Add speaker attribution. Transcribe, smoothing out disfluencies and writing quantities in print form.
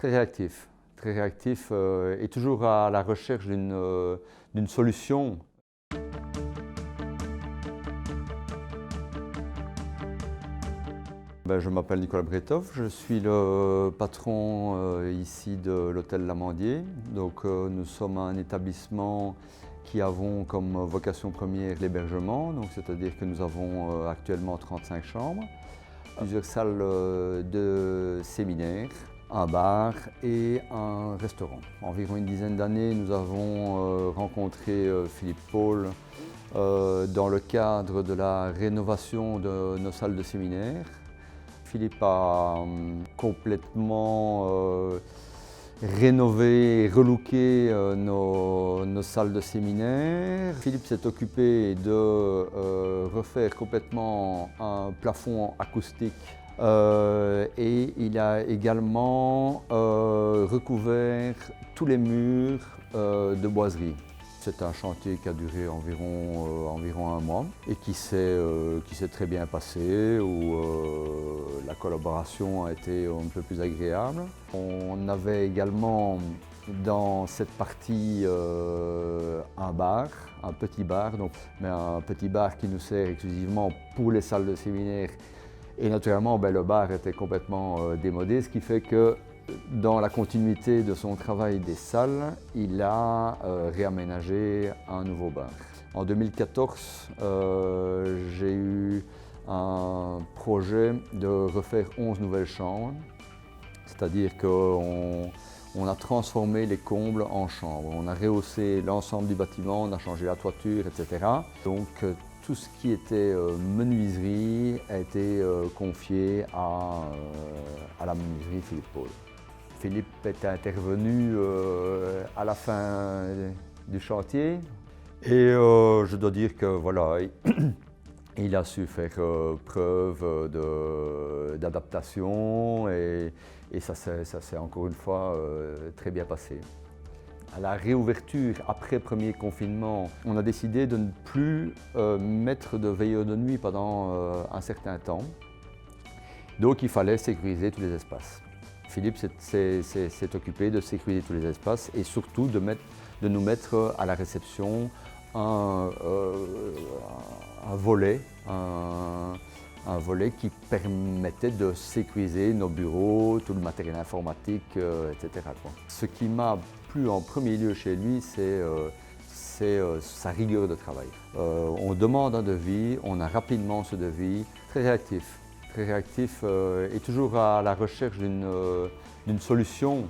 Speaker 1: très réactif et toujours à la recherche d'une solution. Je m'appelle Nicolas Bretov, je suis le patron ici de l'hôtel L'Amandier. Donc, nous sommes un établissement qui avons comme vocation première l'hébergement, c'est-à-dire que nous avons actuellement 35 chambres, plusieurs salles de séminaire, un bar et un restaurant. Environ une dizaine d'années, nous avons rencontré Philippe Paul dans le cadre de la rénovation de nos salles de séminaire. Philippe a complètement rénové et relooké nos salles de séminaire. Philippe s'est occupé de refaire complètement un plafond acoustique et il a également recouvert tous les murs de boiserie. C'est un chantier qui a duré environ un mois et qui s'est très bien passé, où la collaboration a été un peu plus agréable. On avait également dans cette partie un bar, un petit bar, mais un petit bar qui nous sert exclusivement pour les salles de séminaire. Et naturellement, le bar était complètement démodé, ce qui fait que dans la continuité de son travail des salles, il a réaménagé un nouveau bar. En 2014, j'ai eu un projet de refaire 11 nouvelles chambres, c'est-à-dire qu'on a transformé les combles en chambres. On a rehaussé l'ensemble du bâtiment, on a changé la toiture, etc. Donc, tout ce qui était menuiserie a été confié à la menuiserie Philippe Paul. Philippe est intervenu à la fin du chantier et je dois dire que voilà, il a su faire preuve d'adaptation et ça s'est encore une fois très bien passé. À la réouverture après premier confinement, on a décidé de ne plus mettre de veilleurs de nuit pendant un certain temps. Donc il fallait sécuriser tous les espaces. Philippe s'est occupé de sécuriser tous les espaces et surtout de nous mettre à la réception un volet qui permettait de sécuriser nos bureaux, tout le matériel informatique, etc. Ce qui m'a plu en premier lieu chez lui, c'est sa rigueur de travail. On demande un devis, on a rapidement ce devis, très réactif et toujours à la recherche d'une solution